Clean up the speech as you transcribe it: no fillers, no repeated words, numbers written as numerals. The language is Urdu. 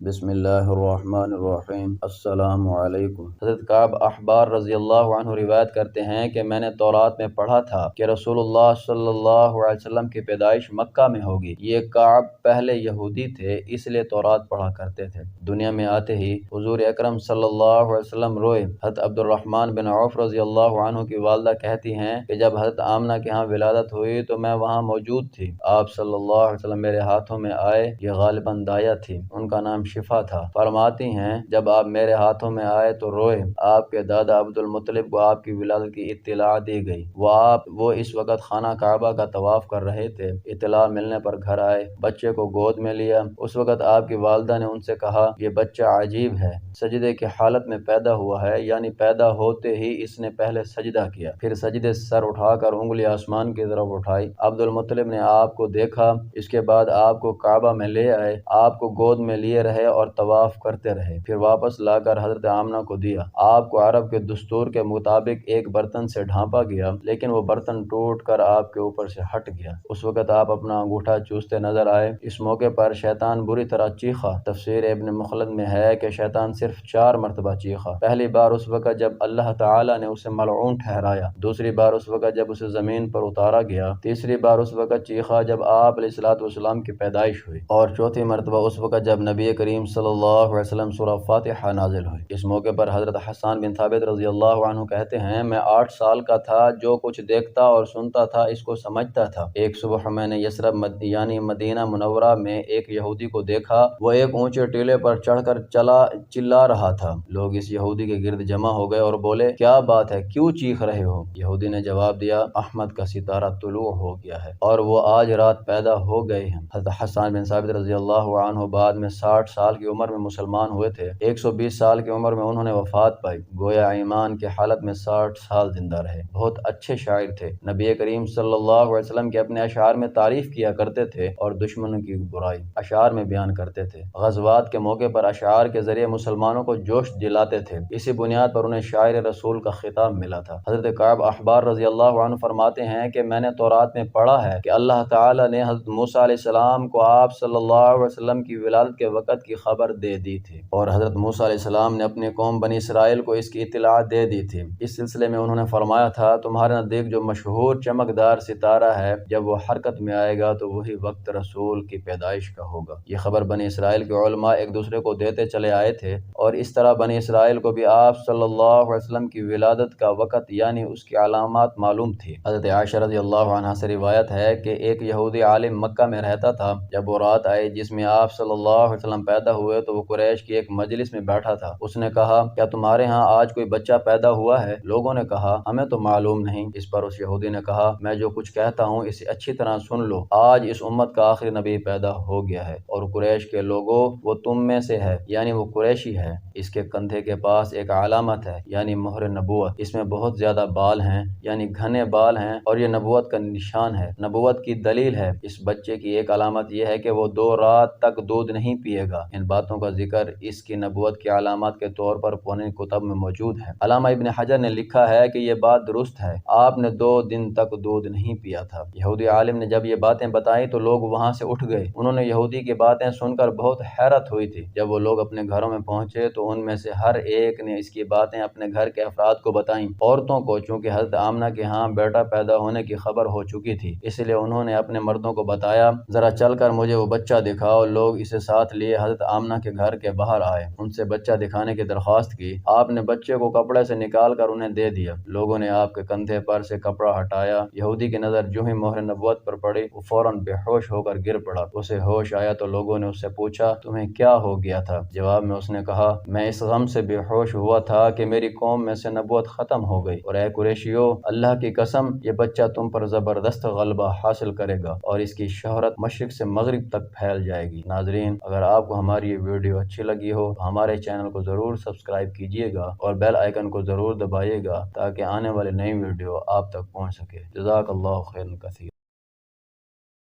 بسم اللہ الرحمن الرحیم۔ السلام علیکم۔ حضرت کعب احبار رضی اللہ عنہ روایت کرتے ہیں کہ میں نے تورات میں پڑھا تھا کہ رسول اللہ صلی اللہ علیہ وسلم کی پیدائش مکہ میں ہوگی۔ یہ کعب پہلے یہودی تھے، اس لیے تورات پڑھا کرتے تھے۔ دنیا میں آتے ہی حضور اکرم صلی اللہ علیہ وسلم روئے۔ حضرت عبد الرحمن بن عوف رضی اللہ عنہ کی والدہ کہتی ہیں کہ جب حضرت آمنہ کے ہاں ولادت ہوئی تو میں وہاں موجود تھی۔ آپ صلی اللہ علیہ وسلم میرے ہاتھوں میں آئے۔ یہ غالباً دایا تھی، ان کا نام شفا تھا۔ فرماتی ہیں جب آپ میرے ہاتھوں میں آئے تو روئے۔ آپ کے دادا عبد المطلب کو آپ کی ولادت کی اطلاع دی گئی۔ وہ اس وقت خانہ کعبہ کا طواف کر رہے تھے۔ اطلاع ملنے پر گھر آئے، بچے کو گود میں لیا۔ اس وقت آپ کی والدہ نے ان سے کہا یہ بچہ عجیب ہے، سجدے کی حالت میں پیدا ہوا ہے، یعنی پیدا ہوتے ہی اس نے پہلے سجدہ کیا، پھر سجدے سے سر اٹھا کر انگلی آسمان کی طرف اٹھائی۔ عبد المطلب نے آپ کو دیکھا، اس کے بعد آپ کو کعبہ میں لے آئے، آپ کو گود میں لیے رہے اور طواف کرتے رہے، پھر واپس لا کر حضرت آمنہ کو دیا۔ آپ کو عرب کے دستور کے مطابق ایک برتن سے ڈھانپا گیا، لیکن وہ برتن ٹوٹ کر آپ کے اوپر سے ہٹ گیا۔ اس وقت آپ اپنا انگوٹھا چوستے نظر آئے۔ اس موقع پر شیطان بری طرح چیخا۔ تفسیر ابن مخلد میں ہے کہ شیطان صرف 4 مرتبہ چیخا۔ پہلی بار اس وقت جب اللہ تعالی نے اسے ملعون ٹھہرایا، دوسری بار اس وقت جب اسے زمین پر اتارا گیا، تیسری بار اس وقت چیخا جب آپ علیہ الصلوۃ والسلام کی پیدائش ہوئی، اور چوتھی مرتبہ اس وقت جب نبی کریم صلی اللہ علیہ وسلم سورہ فاتحہ نازل ہوئی۔ اس موقع پر حضرت حسان بن ثابت رضی اللہ عنہ کہتے ہیں میں 8 سال کا تھا، جو کچھ دیکھتا اور سنتا تھا اس کو سمجھتا تھا۔ ایک صبح میں نے یثرب یعنی مدینہ منورہ میں ایک یہودی کو دیکھا، وہ ایک اونچے ٹیلے پر چڑھ کر چلا رہا تھا۔ لوگ اس یہودی کے گرد جمع ہو گئے اور بولے کیا بات ہے، کیوں چیخ رہے ہو؟ یہودی نے جواب دیا احمد کا ستارہ طلوع ہو گیا ہے اور وہ آج رات پیدا ہو گئے ہیں۔ حضرت حسان بن ثابت رضی اللہ عنہ بعد میں 60 سال کی عمر میں مسلمان ہوئے تھے۔ 120 سال کی عمر میں انہوں نے وفات پائی، گویا ایمان کی حالت میں 60 سال زندہ رہے۔ بہت اچھے شاعر تھے، نبی کریم صلی اللہ علیہ وسلم کے اپنے اشعار میں تعریف کیا کرتے تھے اور دشمنوں کی برائی اشعار میں بیان کرتے تھے۔ غزوات کے موقع پر اشعار کے ذریعے مسلمانوں کو جوش دلاتے تھے، اسی بنیاد پر انہیں شاعر رسول کا خطاب ملا تھا۔ حضرت کعب احبار رضی اللہ عنہ فرماتے ہیں کہ میں نے تورات میں پڑھا ہے کہ اللہ تعالی نے حضرت موسیٰ علیہ السلام کو آپ صلی اللہ علیہ وسلم کی ولادت کے وقت کی خبر دے دی تھی، اور حضرت موسیٰ علیہ السلام نے اپنی قوم بنی اسرائیل کو اس کی اطلاع دے دی تھی۔ اس سلسلے میں انہوں نے فرمایا تھا تمہارے نزدیک جو مشہور چمکدار ستارہ ہے، جب وہ حرکت میں آئے گا تو وہی وقت رسول کی پیدائش کا ہوگا۔ یہ خبر بنی اسرائیل کے علماء ایک دوسرے کو دیتے چلے آئے تھے، اور اس طرح بنی اسرائیل کو بھی آپ صلی اللہ علیہ وسلم کی ولادت کا وقت یعنی اس کی علامات معلوم تھی۔ حضرت عائشہ رضی اللہ عنہا سے روایت ہے کہ ایک یہودی عالم مکہ میں رہتا تھا، جب وہ رات آئی جس میں آپ صلی اللہ علیہ وسلم پیدا ہوئے تو وہ قریش کی ایک مجلس میں بیٹھا تھا۔ اس نے کہا کیا تمہارے ہاں آج کوئی بچہ پیدا ہوا ہے؟ لوگوں نے کہا ہمیں تو معلوم نہیں۔ اس پر اس یہودی نے کہا میں جو کچھ کہتا ہوں اسے اچھی طرح سن لو، آج اس امت کا آخری نبی پیدا ہو گیا ہے، اور قریش کے لوگوں وہ تم میں سے ہے، یعنی وہ قریشی ہے۔ اس کے کندھے کے پاس ایک علامت ہے، یعنی مہر نبوت، اس میں بہت زیادہ بال ہیں، یعنی گھنے بال ہیں، اور یہ نبوت کا نشان ہے، نبوت کی دلیل ہے۔ اس بچے کی ایک علامت یہ ہے کہ وہ 2 رات تک دودھ نہیں پیے گا۔ ان باتوں کا ذکر اس کی نبوت کی علامات کے طور پر پرانے کتب میں موجود ہے۔ علامہ ابن حجر نے لکھا ہے کہ یہ بات درست ہے، آپ نے 2 دن تک دودھ نہیں پیا تھا۔ یہودی عالم نے جب یہ باتیں بتائیں تو لوگ وہاں سے اٹھ گئے۔ انہوں نے یہودی کی باتیں سن کر بہت حیرت ہوئی تھی۔ جب وہ لوگ اپنے گھروں میں پہنچے تو ان میں سے ہر ایک نے اس کی باتیں اپنے گھر کے افراد کو بتائیں۔ عورتوں کو چونکہ حضرت آمنہ کے ہاں بیٹا پیدا ہونے کی خبر ہو چکی تھی، اس لیے انہوں نے اپنے مردوں کو بتایا ذرا چل کر مجھے وہ بچہ دکھاؤ۔ لوگ اسے ساتھ لیے حضرت آمنہ کے گھر کے باہر آئے، ان سے بچہ دکھانے کی درخواست کی۔ آپ نے بچے کو کپڑے سے نکال کر انہیں دے دیا۔ لوگوں نے آپ کے کندھے پر سے کپڑا ہٹایا۔ یہودی کی نظر جو ہی مہر نبوت پر پڑی وہ فوراً بے ہوش ہو کر گر پڑا۔ اسے ہوش آیا تو لوگوں نے اس سے پوچھا تمہیں کیا ہو گیا تھا؟ جواب میں اس نے کہا میں اس غم سے بے ہوش ہوا تھا کہ میری قوم میں سے نبوت ختم ہو گئی، اور اے قریشیو اللہ کی قسم یہ بچہ تم پر زبردست غلبہ حاصل کرے گا اور اس کی شہرت مشرق سے مغرب تک پھیل جائے گی۔ ناظرین اگر آپ کو ہماری یہ ویڈیو اچھی لگی ہو تو ہمارے چینل کو ضرور سبسکرائب کیجیے گا اور بیل آئیکن کو ضرور دبائیے گا تاکہ آنے والی نئی ویڈیو آپ تک پہنچ سکے۔ جزاک اللہ خیر کثیر۔